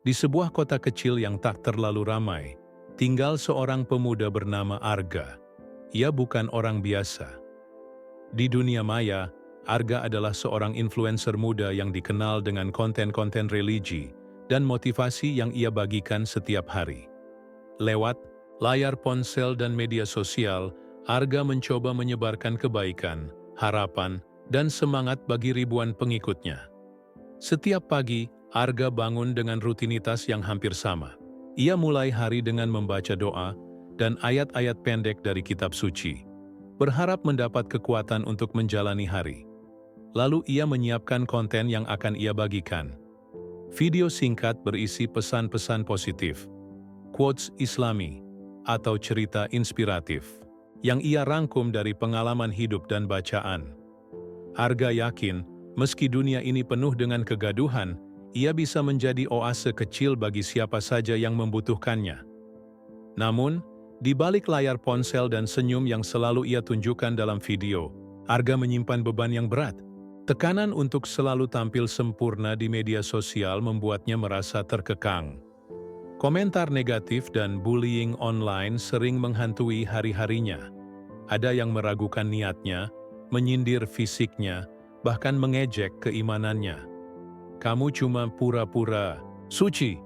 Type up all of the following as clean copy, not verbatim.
Di sebuah kota kecil yang tak terlalu ramai, tinggal seorang pemuda bernama Arga. Ia bukan orang biasa. Di dunia maya, Arga adalah seorang influencer muda yang dikenal dengan konten-konten religi dan motivasi yang ia bagikan setiap hari. Lewat layar ponsel dan media sosial, Arga mencoba menyebarkan kebaikan, harapan, dan semangat bagi ribuan pengikutnya. Setiap pagi, Arga bangun dengan rutinitas yang hampir sama. Ia mulai hari dengan membaca doa dan ayat-ayat pendek dari kitab suci, berharap mendapat kekuatan untuk menjalani hari. Lalu ia menyiapkan konten yang akan ia bagikan. Video singkat berisi pesan-pesan positif, quotes Islami, atau cerita inspiratif, yang ia rangkum dari pengalaman hidup dan bacaan. Arga yakin, meski dunia ini penuh dengan kegaduhan, ia bisa menjadi oase kecil bagi siapa saja yang membutuhkannya. Namun, di balik layar ponsel dan senyum yang selalu ia tunjukkan dalam video, Arga menyimpan beban yang berat. Tekanan untuk selalu tampil sempurna di media sosial membuatnya merasa terkekang. Komentar negatif dan bullying online sering menghantui hari-harinya. Ada yang meragukan niatnya, menyindir fisiknya, bahkan mengejek keimanannya. "Kamu cuma pura-pura suci,"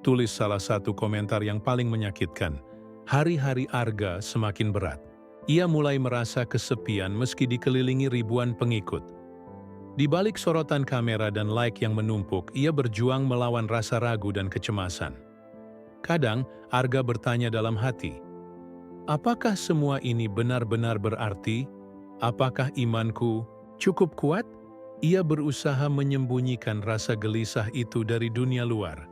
tulis salah satu komentar yang paling menyakitkan. Hari-hari Arga semakin berat. Ia mulai merasa kesepian meski dikelilingi ribuan pengikut. Di balik sorotan kamera dan like yang menumpuk, ia berjuang melawan rasa ragu dan kecemasan. Kadang, Arga bertanya dalam hati, apakah semua ini benar-benar berarti? Apakah imanku cukup kuat? Ia berusaha menyembunyikan rasa gelisah itu dari dunia luar,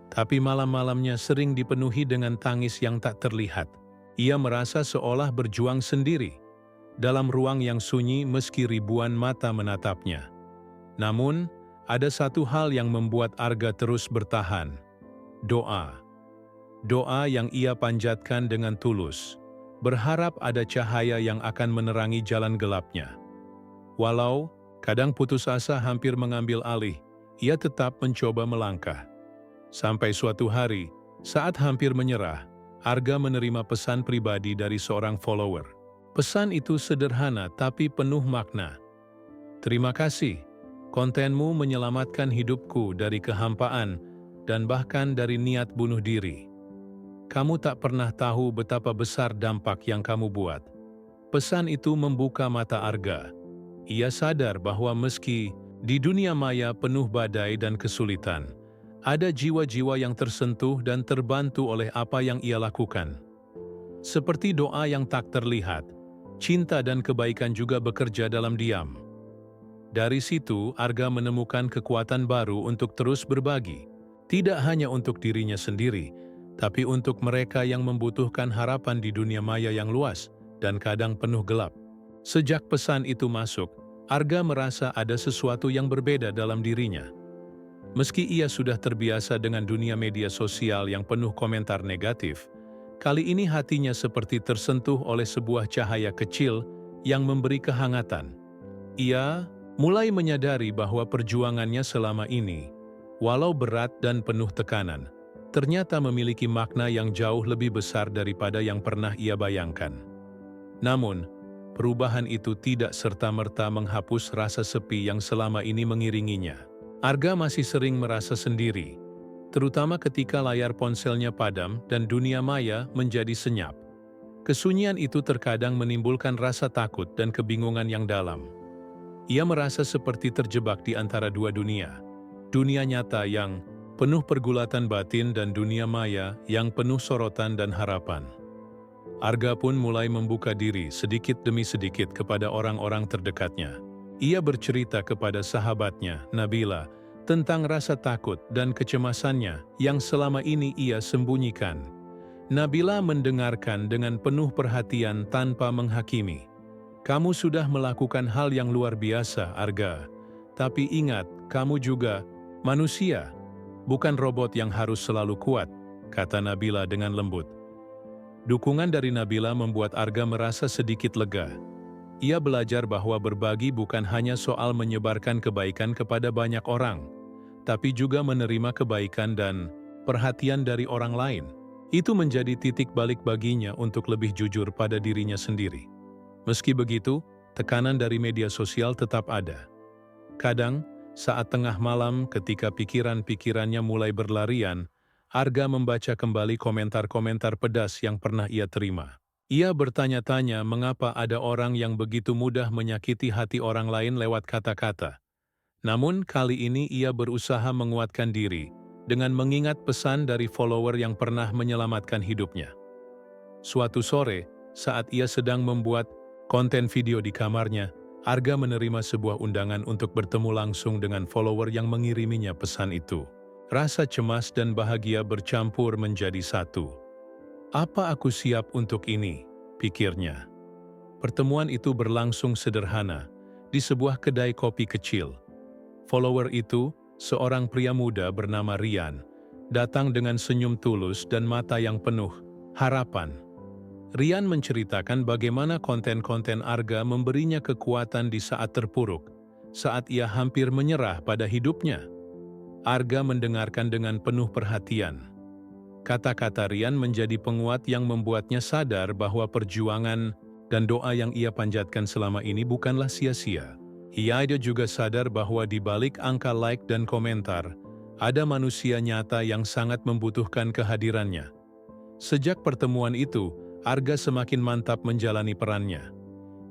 tapi malam-malamnya sering dipenuhi dengan tangis yang tak terlihat. Ia merasa seolah berjuang sendiri, dalam ruang yang sunyi meski ribuan mata menatapnya. Namun, ada satu hal yang membuat Arga terus bertahan. Doa. Doa yang ia panjatkan dengan tulus, berharap ada cahaya yang akan menerangi jalan gelapnya. Walau kadang putus asa hampir mengambil alih, ia tetap mencoba melangkah. Sampai suatu hari, saat hampir menyerah, Arga menerima pesan pribadi dari seorang follower. Pesan itu sederhana tapi penuh makna. "Terima kasih, kontenmu menyelamatkan hidupku dari kehampaan dan bahkan dari niat bunuh diri. Kamu tak pernah tahu betapa besar dampak yang kamu buat." Pesan itu membuka mata Arga. Ia sadar bahwa meski di dunia maya penuh badai dan kesulitan, ada jiwa-jiwa yang tersentuh dan terbantu oleh apa yang ia lakukan. Seperti doa yang tak terlihat, cinta dan kebaikan juga bekerja dalam diam. Dari situ, Arga menemukan kekuatan baru untuk terus berbagi, tidak hanya untuk dirinya sendiri, tapi untuk mereka yang membutuhkan harapan di dunia maya yang luas dan kadang penuh gelap. Sejak pesan itu masuk, Arga merasa ada sesuatu yang berbeda dalam dirinya. Meski ia sudah terbiasa dengan dunia media sosial yang penuh komentar negatif, kali ini hatinya seperti tersentuh oleh sebuah cahaya kecil yang memberi kehangatan. Ia mulai menyadari bahwa perjuangannya selama ini, walau berat dan penuh tekanan, ternyata memiliki makna yang jauh lebih besar daripada yang pernah ia bayangkan. Namun, perubahan itu tidak serta-merta menghapus rasa sepi yang selama ini mengiringinya. Arga masih sering merasa sendiri, terutama ketika layar ponselnya padam dan dunia maya menjadi senyap. Kesunyian itu terkadang menimbulkan rasa takut dan kebingungan yang dalam. Ia merasa seperti terjebak di antara dua dunia. Dunia nyata yang penuh pergulatan batin dan dunia maya yang penuh sorotan dan harapan. Arga pun mulai membuka diri sedikit demi sedikit kepada orang-orang terdekatnya. Ia bercerita kepada sahabatnya, Nabila, tentang rasa takut dan kecemasannya yang selama ini ia sembunyikan. Nabila mendengarkan dengan penuh perhatian tanpa menghakimi. "Kamu sudah melakukan hal yang luar biasa, Arga. Tapi ingat, kamu juga manusia, bukan robot yang harus selalu kuat," kata Nabila dengan lembut. Dukungan dari Nabila membuat Arga merasa sedikit lega. Ia belajar bahwa berbagi bukan hanya soal menyebarkan kebaikan kepada banyak orang, tapi juga menerima kebaikan dan perhatian dari orang lain. Itu menjadi titik balik baginya untuk lebih jujur pada dirinya sendiri. Meski begitu, tekanan dari media sosial tetap ada. Kadang, saat tengah malam ketika pikiran-pikirannya mulai berlarian, Arga membaca kembali komentar-komentar pedas yang pernah ia terima. Ia bertanya-tanya mengapa ada orang yang begitu mudah menyakiti hati orang lain lewat kata-kata. Namun kali ini ia berusaha menguatkan diri dengan mengingat pesan dari follower yang pernah menyelamatkan hidupnya. Suatu sore, saat ia sedang membuat konten video di kamarnya, Arga menerima sebuah undangan untuk bertemu langsung dengan follower yang mengiriminya pesan itu. Rasa cemas dan bahagia bercampur menjadi satu. Apa aku siap untuk ini? Pikirnya. Pertemuan itu berlangsung sederhana, di sebuah kedai kopi kecil. Follower itu, seorang pria muda bernama Rian, datang dengan senyum tulus dan mata yang penuh harapan. Rian menceritakan bagaimana konten-konten Arga memberinya kekuatan di saat terpuruk, saat ia hampir menyerah pada hidupnya. Arga mendengarkan dengan penuh perhatian. Kata-kata Rian menjadi penguat yang membuatnya sadar bahwa perjuangan dan doa yang ia panjatkan selama ini bukanlah sia-sia. Ia juga sadar bahwa di balik angka like dan komentar, ada manusia nyata yang sangat membutuhkan kehadirannya. Sejak pertemuan itu, Arga semakin mantap menjalani perannya.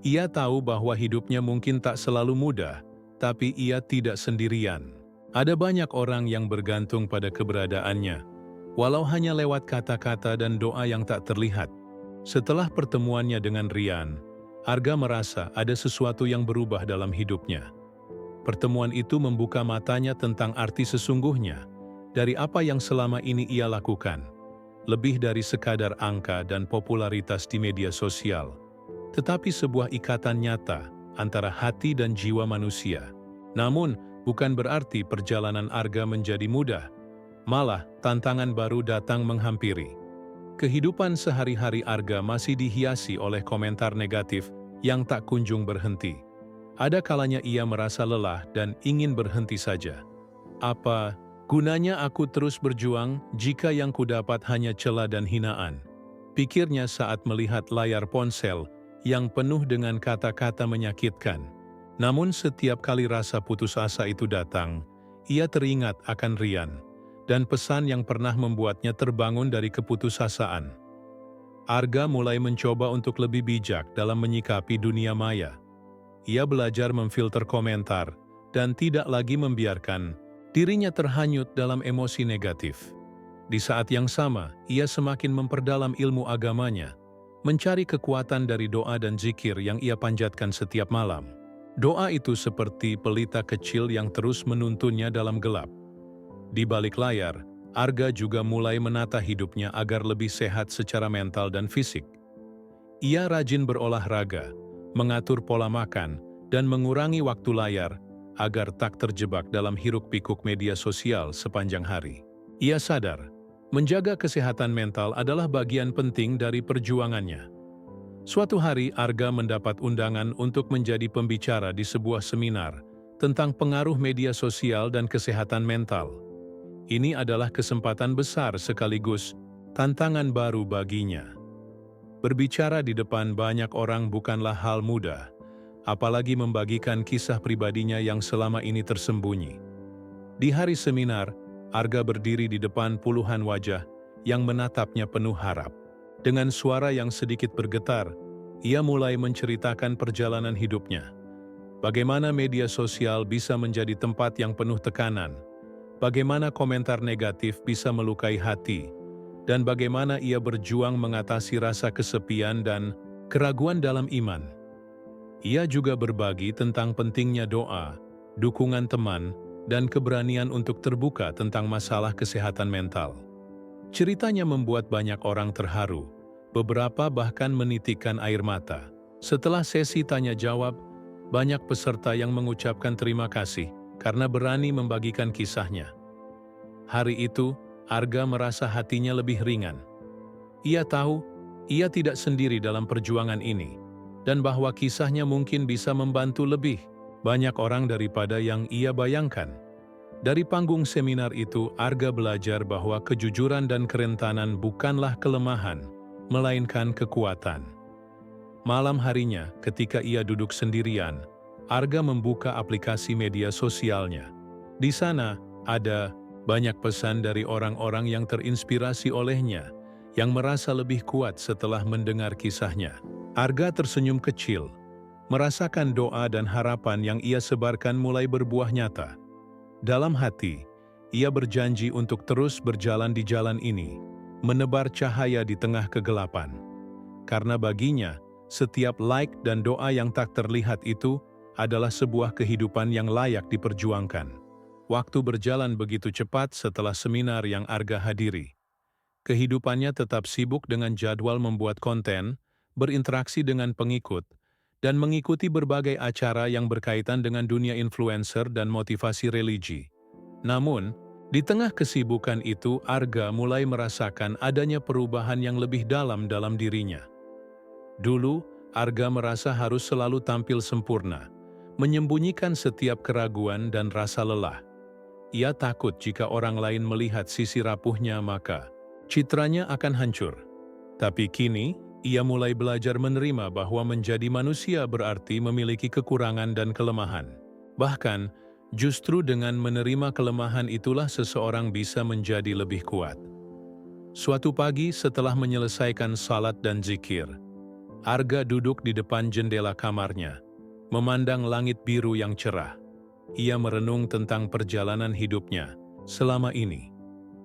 Ia tahu bahwa hidupnya mungkin tak selalu mudah, tapi ia tidak sendirian. Ada banyak orang yang bergantung pada keberadaannya, walau hanya lewat kata-kata dan doa yang tak terlihat. Setelah pertemuannya dengan Rian, Arga merasa ada sesuatu yang berubah dalam hidupnya. Pertemuan itu membuka matanya tentang arti sesungguhnya dari apa yang selama ini ia lakukan. Lebih dari sekadar angka dan popularitas di media sosial, tetapi sebuah ikatan nyata antara hati dan jiwa manusia. Namun, bukan berarti perjalanan Arga menjadi mudah. Malah, tantangan baru datang menghampiri. Kehidupan sehari-hari Arga masih dihiasi oleh komentar negatif yang tak kunjung berhenti. Ada kalanya ia merasa lelah dan ingin berhenti saja. Apa gunanya aku terus berjuang jika yang kudapat hanya celah dan hinaan? Pikirnya saat melihat layar ponsel yang penuh dengan kata-kata menyakitkan. Namun setiap kali rasa putus asa itu datang, ia teringat akan Rian dan pesan yang pernah membuatnya terbangun dari keputusasaan. Arga mulai mencoba untuk lebih bijak dalam menyikapi dunia maya. Ia belajar memfilter komentar dan tidak lagi membiarkan dirinya terhanyut dalam emosi negatif. Di saat yang sama, ia semakin memperdalam ilmu agamanya, mencari kekuatan dari doa dan zikir yang ia panjatkan setiap malam. Doa itu seperti pelita kecil yang terus menuntunnya dalam gelap. Di balik layar, Arga juga mulai menata hidupnya agar lebih sehat secara mental dan fisik. Ia rajin berolahraga, mengatur pola makan, dan mengurangi waktu layar agar tak terjebak dalam hiruk-pikuk media sosial sepanjang hari. Ia sadar, menjaga kesehatan mental adalah bagian penting dari perjuangannya. Suatu hari, Arga mendapat undangan untuk menjadi pembicara di sebuah seminar tentang pengaruh media sosial dan kesehatan mental. Ini adalah kesempatan besar sekaligus tantangan baru baginya. Berbicara di depan banyak orang bukanlah hal mudah, apalagi membagikan kisah pribadinya yang selama ini tersembunyi. Di hari seminar, Arga berdiri di depan puluhan wajah yang menatapnya penuh harap. Dengan suara yang sedikit bergetar, ia mulai menceritakan perjalanan hidupnya. Bagaimana media sosial bisa menjadi tempat yang penuh tekanan, bagaimana komentar negatif bisa melukai hati, dan bagaimana ia berjuang mengatasi rasa kesepian dan keraguan dalam iman. Ia juga berbagi tentang pentingnya doa, dukungan teman, dan keberanian untuk terbuka tentang masalah kesehatan mental. Ceritanya membuat banyak orang terharu, beberapa bahkan menitikkan air mata. Setelah sesi tanya-jawab, banyak peserta yang mengucapkan terima kasih karena berani membagikan kisahnya. Hari itu, Arga merasa hatinya lebih ringan. Ia tahu, ia tidak sendiri dalam perjuangan ini, dan bahwa kisahnya mungkin bisa membantu lebih banyak orang daripada yang ia bayangkan. Dari panggung seminar itu, Arga belajar bahwa kejujuran dan kerentanan bukanlah kelemahan, melainkan kekuatan. Malam harinya, ketika ia duduk sendirian, Arga membuka aplikasi media sosialnya. Di sana, ada banyak pesan dari orang-orang yang terinspirasi olehnya, yang merasa lebih kuat setelah mendengar kisahnya. Arga tersenyum kecil, merasakan doa dan harapan yang ia sebarkan mulai berbuah nyata. Dalam hati, ia berjanji untuk terus berjalan di jalan ini, menebar cahaya di tengah kegelapan. Karena baginya, setiap like dan doa yang tak terlihat itu adalah sebuah kehidupan yang layak diperjuangkan. Waktu berjalan begitu cepat setelah seminar yang Arga hadiri. Kehidupannya tetap sibuk dengan jadwal membuat konten, berinteraksi dengan pengikut, dan mengikuti berbagai acara yang berkaitan dengan dunia influencer dan motivasi religi. Namun, di tengah kesibukan itu, Arga mulai merasakan adanya perubahan yang lebih dalam dirinya. Dulu, Arga merasa harus selalu tampil sempurna, menyembunyikan setiap keraguan dan rasa lelah. Ia takut jika orang lain melihat sisi rapuhnya maka citranya akan hancur. Tapi kini, ia mulai belajar menerima bahwa menjadi manusia berarti memiliki kekurangan dan kelemahan. Bahkan, justru dengan menerima kelemahan itulah seseorang bisa menjadi lebih kuat. Suatu pagi setelah menyelesaikan salat dan zikir, Arga duduk di depan jendela kamarnya, memandang langit biru yang cerah. Ia merenung tentang perjalanan hidupnya selama ini.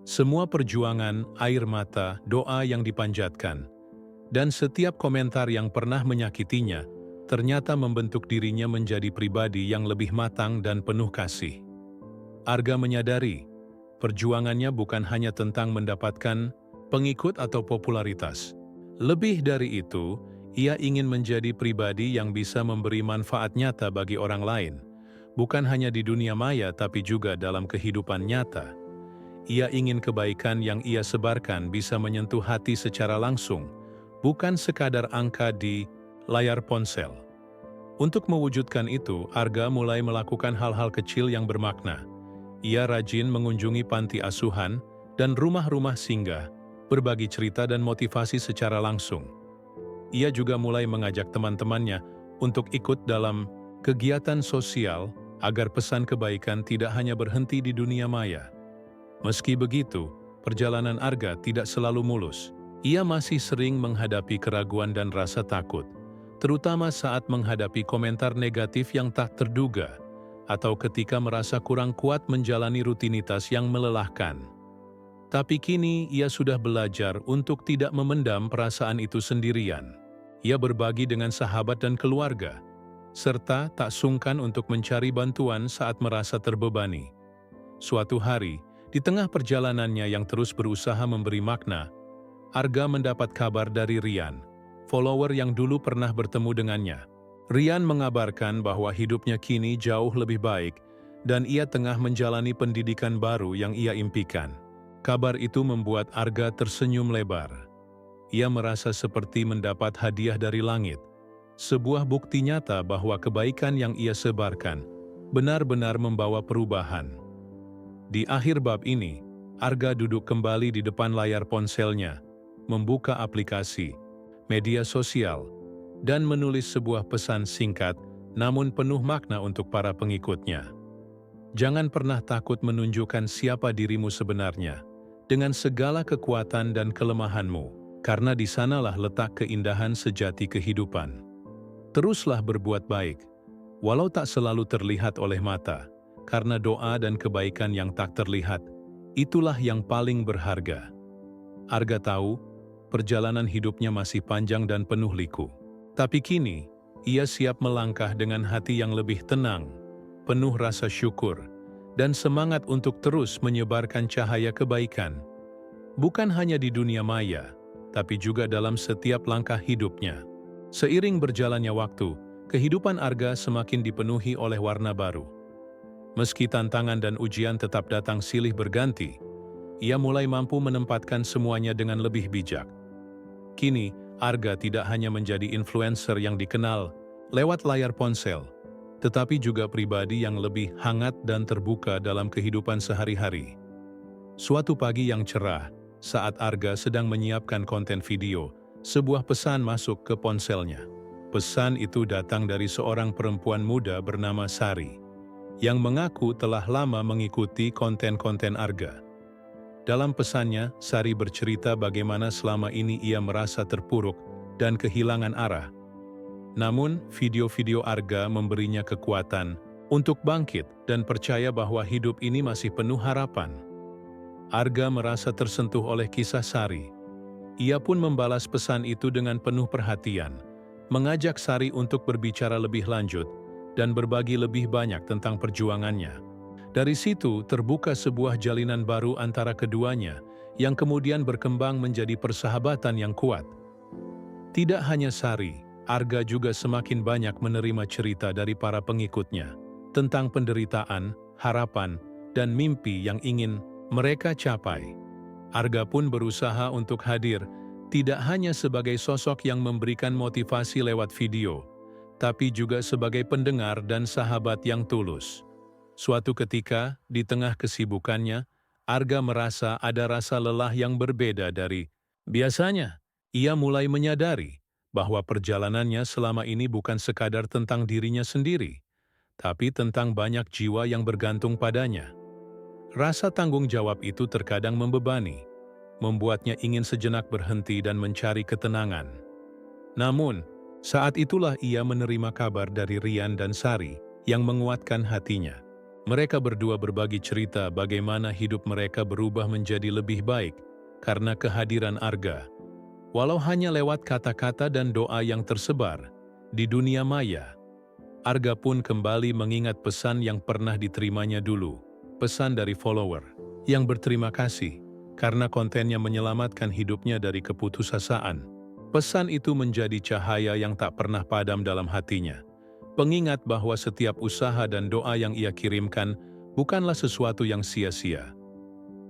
Semua perjuangan, air mata, doa yang dipanjatkan, dan setiap komentar yang pernah menyakitinya, ternyata membentuk dirinya menjadi pribadi yang lebih matang dan penuh kasih. Arga menyadari, perjuangannya bukan hanya tentang mendapatkan pengikut atau popularitas. Lebih dari itu, ia ingin menjadi pribadi yang bisa memberi manfaat nyata bagi orang lain, bukan hanya di dunia maya tapi juga dalam kehidupan nyata. Ia ingin kebaikan yang ia sebarkan bisa menyentuh hati secara langsung, bukan sekadar angka di layar ponsel. Untuk mewujudkan itu, Arga mulai melakukan hal-hal kecil yang bermakna. Ia rajin mengunjungi panti asuhan dan rumah-rumah singgah, berbagi cerita dan motivasi secara langsung. Ia juga mulai mengajak teman-temannya untuk ikut dalam kegiatan sosial agar pesan kebaikan tidak hanya berhenti di dunia maya. Meski begitu, perjalanan Arga tidak selalu mulus. Ia masih sering menghadapi keraguan dan rasa takut, terutama saat menghadapi komentar negatif yang tak terduga, atau ketika merasa kurang kuat menjalani rutinitas yang melelahkan. Tapi kini ia sudah belajar untuk tidak memendam perasaan itu sendirian. Ia berbagi dengan sahabat dan keluarga, serta tak sungkan untuk mencari bantuan saat merasa terbebani. Suatu hari, di tengah perjalanannya yang terus berusaha memberi makna, Arga mendapat kabar dari Rian, follower yang dulu pernah bertemu dengannya. Rian mengabarkan bahwa hidupnya kini jauh lebih baik dan ia tengah menjalani pendidikan baru yang ia impikan. Kabar itu membuat Arga tersenyum lebar. Ia merasa seperti mendapat hadiah dari langit, sebuah bukti nyata bahwa kebaikan yang ia sebarkan benar-benar membawa perubahan. Di akhir bab ini, Arga duduk kembali di depan layar ponselnya, membuka aplikasi, media sosial, dan menulis sebuah pesan singkat namun penuh makna untuk para pengikutnya. Jangan pernah takut menunjukkan siapa dirimu sebenarnya, dengan segala kekuatan dan kelemahanmu, karena di sanalah letak keindahan sejati kehidupan. Teruslah berbuat baik, walau tak selalu terlihat oleh mata, karena doa dan kebaikan yang tak terlihat, itulah yang paling berharga. Arga tahu, perjalanan hidupnya masih panjang dan penuh liku. Tapi kini, ia siap melangkah dengan hati yang lebih tenang, penuh rasa syukur, dan semangat untuk terus menyebarkan cahaya kebaikan. Bukan hanya di dunia maya, tapi juga dalam setiap langkah hidupnya. Seiring berjalannya waktu, kehidupan Arga semakin dipenuhi oleh warna baru. Meski tantangan dan ujian tetap datang silih berganti, ia mulai mampu menempatkan semuanya dengan lebih bijak. Kini, Arga tidak hanya menjadi influencer yang dikenal lewat layar ponsel, tetapi juga pribadi yang lebih hangat dan terbuka dalam kehidupan sehari-hari. Suatu pagi yang cerah, saat Arga sedang menyiapkan konten video, sebuah pesan masuk ke ponselnya. Pesan itu datang dari seorang perempuan muda bernama Sari, yang mengaku telah lama mengikuti konten-konten Arga. Dalam pesannya, Sari bercerita bagaimana selama ini ia merasa terpuruk dan kehilangan arah. Namun, video-video Arga memberinya kekuatan untuk bangkit dan percaya bahwa hidup ini masih penuh harapan. Arga merasa tersentuh oleh kisah Sari. Ia pun membalas pesan itu dengan penuh perhatian, mengajak Sari untuk berbicara lebih lanjut dan berbagi lebih banyak tentang perjuangannya. Dari situ terbuka sebuah jalinan baru antara keduanya yang kemudian berkembang menjadi persahabatan yang kuat. Tidak hanya Sari, Arga juga semakin banyak menerima cerita dari para pengikutnya tentang penderitaan, harapan, dan mimpi yang ingin mereka capai. Arga pun berusaha untuk hadir, tidak hanya sebagai sosok yang memberikan motivasi lewat video, tapi juga sebagai pendengar dan sahabat yang tulus. Suatu ketika, di tengah kesibukannya, Arga merasa ada rasa lelah yang berbeda dari biasanya. Ia mulai menyadari bahwa perjalanannya selama ini bukan sekadar tentang dirinya sendiri, tapi tentang banyak jiwa yang bergantung padanya. Rasa tanggung jawab itu terkadang membebani, membuatnya ingin sejenak berhenti dan mencari ketenangan. Namun, saat itulah ia menerima kabar dari Rian dan Sari yang menguatkan hatinya. Mereka berdua berbagi cerita bagaimana hidup mereka berubah menjadi lebih baik karena kehadiran Arga. Walau hanya lewat kata-kata dan doa yang tersebar di dunia maya, Arga pun kembali mengingat pesan yang pernah diterimanya dulu. Pesan dari follower yang berterima kasih karena kontennya menyelamatkan hidupnya dari keputusasaan. Pesan itu menjadi cahaya yang tak pernah padam dalam hatinya. Pengingat bahwa setiap usaha dan doa yang ia kirimkan bukanlah sesuatu yang sia-sia.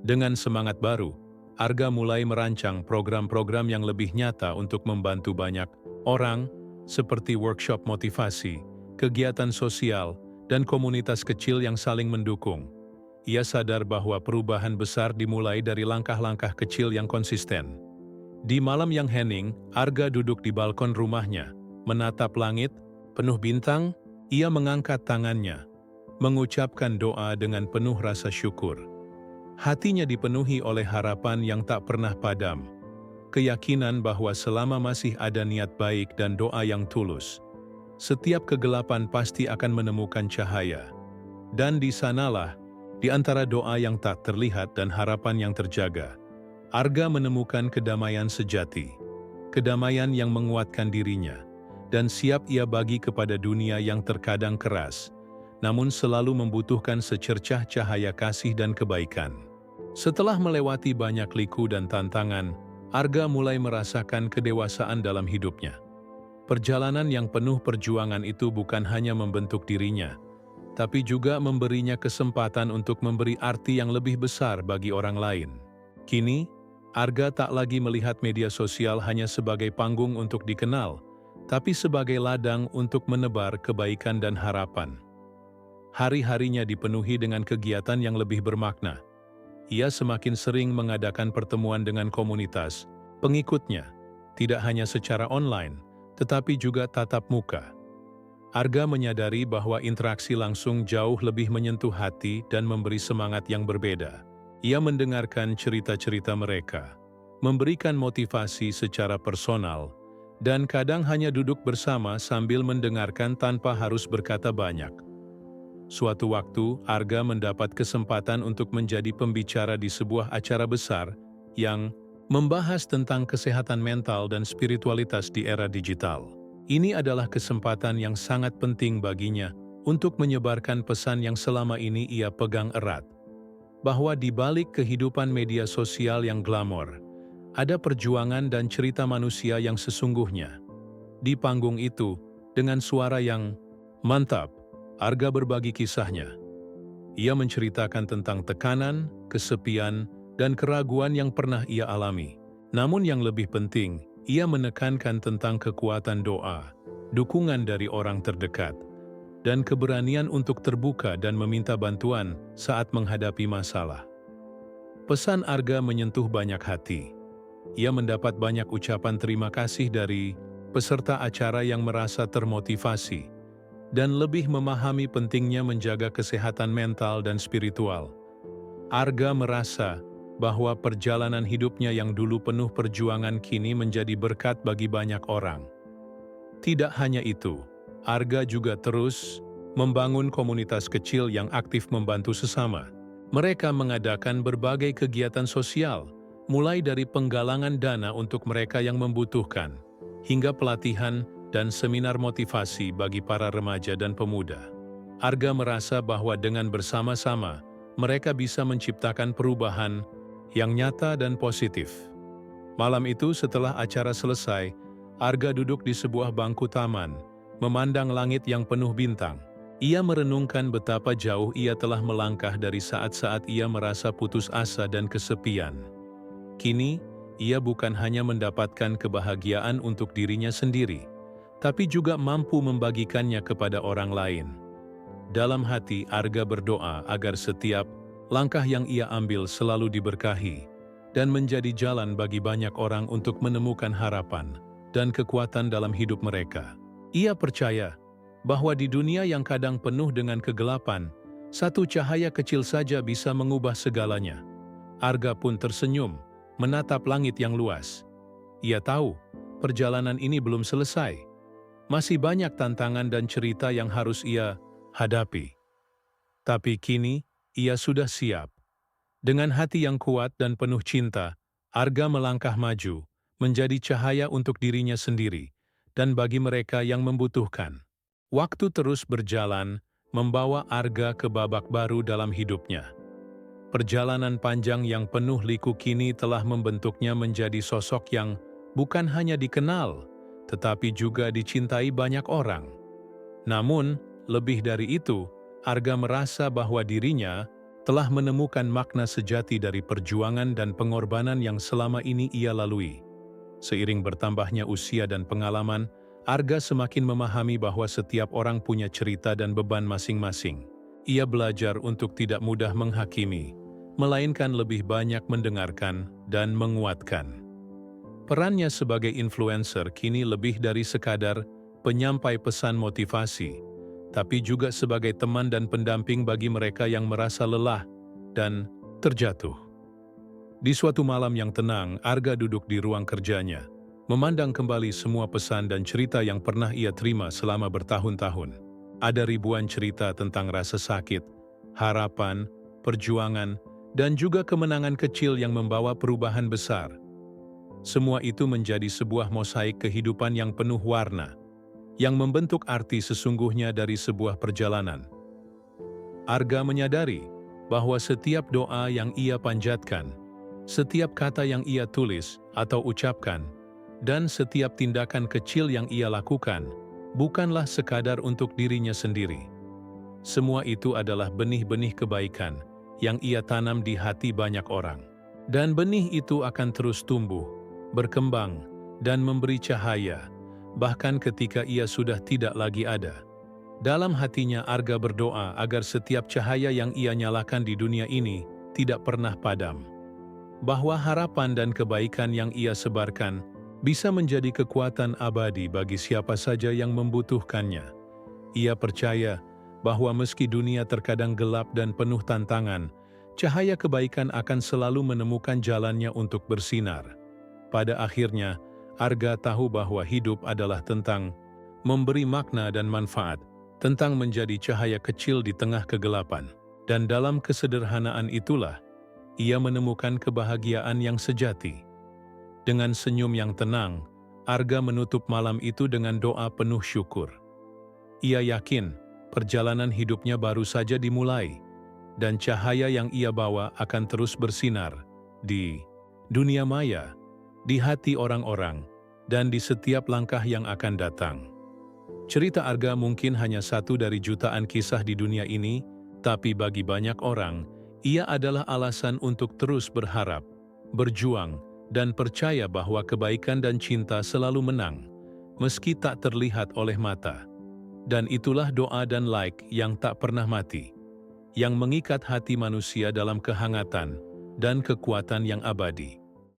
Dengan semangat baru, Arga mulai merancang program-program yang lebih nyata untuk membantu banyak orang, seperti workshop motivasi, kegiatan sosial, dan komunitas kecil yang saling mendukung. Ia sadar bahwa perubahan besar dimulai dari langkah-langkah kecil yang konsisten. Di malam yang hening, Arga duduk di balkon rumahnya, menatap langit, penuh bintang. Ia mengangkat tangannya, mengucapkan doa dengan penuh rasa syukur. Hatinya dipenuhi oleh harapan yang tak pernah padam, keyakinan bahwa selama masih ada niat baik dan doa yang tulus, setiap kegelapan pasti akan menemukan cahaya. Dan di sanalah, di antara doa yang tak terlihat dan harapan yang terjaga, Arga menemukan kedamaian sejati, kedamaian yang menguatkan dirinya, dan siap ia bagi kepada dunia yang terkadang keras, namun selalu membutuhkan secercah cahaya kasih dan kebaikan. Setelah melewati banyak liku dan tantangan, Arga mulai merasakan kedewasaan dalam hidupnya. Perjalanan yang penuh perjuangan itu bukan hanya membentuk dirinya, tapi juga memberinya kesempatan untuk memberi arti yang lebih besar bagi orang lain. Kini, Arga tak lagi melihat media sosial hanya sebagai panggung untuk dikenal, tapi sebagai ladang untuk menebar kebaikan dan harapan. Hari-harinya dipenuhi dengan kegiatan yang lebih bermakna. Ia semakin sering mengadakan pertemuan dengan komunitas pengikutnya, tidak hanya secara online, tetapi juga tatap muka. Arga menyadari bahwa interaksi langsung jauh lebih menyentuh hati dan memberi semangat yang berbeda. Ia mendengarkan cerita-cerita mereka, memberikan motivasi secara personal, dan kadang hanya duduk bersama sambil mendengarkan tanpa harus berkata banyak. Suatu waktu, Arga mendapat kesempatan untuk menjadi pembicara di sebuah acara besar yang membahas tentang kesehatan mental dan spiritualitas di era digital. Ini adalah kesempatan yang sangat penting baginya untuk menyebarkan pesan yang selama ini ia pegang erat, bahwa di balik kehidupan media sosial yang glamor, ada perjuangan dan cerita manusia yang sesungguhnya. Di panggung itu, dengan suara yang mantap, Arga berbagi kisahnya. Ia menceritakan tentang tekanan, kesepian, dan keraguan yang pernah ia alami. Namun yang lebih penting, ia menekankan tentang kekuatan doa, dukungan dari orang terdekat, dan keberanian untuk terbuka dan meminta bantuan saat menghadapi masalah. Pesan Arga menyentuh banyak hati. Ia mendapat banyak ucapan terima kasih dari peserta acara yang merasa termotivasi dan lebih memahami pentingnya menjaga kesehatan mental dan spiritual. Arga merasa bahwa perjalanan hidupnya yang dulu penuh perjuangan kini menjadi berkat bagi banyak orang. Tidak hanya itu, Arga juga terus membangun komunitas kecil yang aktif membantu sesama. Mereka mengadakan berbagai kegiatan sosial, mulai dari penggalangan dana untuk mereka yang membutuhkan, hingga pelatihan dan seminar motivasi bagi para remaja dan pemuda. Arga merasa bahwa dengan bersama-sama, mereka bisa menciptakan perubahan yang nyata dan positif. Malam itu setelah acara selesai, Arga duduk di sebuah bangku taman, memandang langit yang penuh bintang. Ia merenungkan betapa jauh ia telah melangkah dari saat-saat ia merasa putus asa dan kesepian. Kini, ia bukan hanya mendapatkan kebahagiaan untuk dirinya sendiri, tapi juga mampu membagikannya kepada orang lain. Dalam hati, Arga berdoa agar setiap langkah yang ia ambil selalu diberkahi dan menjadi jalan bagi banyak orang untuk menemukan harapan dan kekuatan dalam hidup mereka. Ia percaya bahwa di dunia yang kadang penuh dengan kegelapan, satu cahaya kecil saja bisa mengubah segalanya. Arga pun tersenyum, menatap langit yang luas. Ia tahu perjalanan ini belum selesai. Masih banyak tantangan dan cerita yang harus ia hadapi. Tapi kini, ia sudah siap. Dengan hati yang kuat dan penuh cinta, Arga melangkah maju, menjadi cahaya untuk dirinya sendiri, dan bagi mereka yang membutuhkan. Waktu terus berjalan, membawa Arga ke babak baru dalam hidupnya. Perjalanan panjang yang penuh liku kini telah membentuknya menjadi sosok yang bukan hanya dikenal, tetapi juga dicintai banyak orang. Namun, lebih dari itu, Arga merasa bahwa dirinya telah menemukan makna sejati dari perjuangan dan pengorbanan yang selama ini ia lalui. Seiring bertambahnya usia dan pengalaman, Arga semakin memahami bahwa setiap orang punya cerita dan beban masing-masing. Ia belajar untuk tidak mudah menghakimi, melainkan lebih banyak mendengarkan dan menguatkan. Perannya sebagai influencer kini lebih dari sekadar penyampai pesan motivasi, tapi juga sebagai teman dan pendamping bagi mereka yang merasa lelah dan terjatuh. Di suatu malam yang tenang, Arga duduk di ruang kerjanya, memandang kembali semua pesan dan cerita yang pernah ia terima selama bertahun-tahun. Ada ribuan cerita tentang rasa sakit, harapan, perjuangan, dan juga kemenangan kecil yang membawa perubahan besar. Semua itu menjadi sebuah mosaik kehidupan yang penuh warna, yang membentuk arti sesungguhnya dari sebuah perjalanan. Arga menyadari bahwa setiap doa yang ia panjatkan, setiap kata yang ia tulis atau ucapkan, dan setiap tindakan kecil yang ia lakukan, bukanlah sekadar untuk dirinya sendiri. Semua itu adalah benih-benih kebaikan yang ia tanam di hati banyak orang. Dan benih itu akan terus tumbuh, berkembang, dan memberi cahaya, bahkan ketika ia sudah tidak lagi ada. Dalam hatinya Arga berdoa agar setiap cahaya yang ia nyalakan di dunia ini tidak pernah padam. Bahwa harapan dan kebaikan yang ia sebarkan bisa menjadi kekuatan abadi bagi siapa saja yang membutuhkannya. Ia percaya bahwa meski dunia terkadang gelap dan penuh tantangan, cahaya kebaikan akan selalu menemukan jalannya untuk bersinar. Pada akhirnya, Arga tahu bahwa hidup adalah tentang memberi makna dan manfaat, tentang menjadi cahaya kecil di tengah kegelapan. Dan dalam kesederhanaan itulah, ia menemukan kebahagiaan yang sejati. Dengan senyum yang tenang, Arga menutup malam itu dengan doa penuh syukur. Ia yakin perjalanan hidupnya baru saja dimulai, dan cahaya yang ia bawa akan terus bersinar di dunia maya, di hati orang-orang, dan di setiap langkah yang akan datang. Cerita Arga mungkin hanya satu dari jutaan kisah di dunia ini, tapi bagi banyak orang, ia adalah alasan untuk terus berharap, berjuang, dan percaya bahwa kebaikan dan cinta selalu menang, meski tak terlihat oleh mata. Dan itulah doa dan like yang tak pernah mati, yang mengikat hati manusia dalam kehangatan dan kekuatan yang abadi.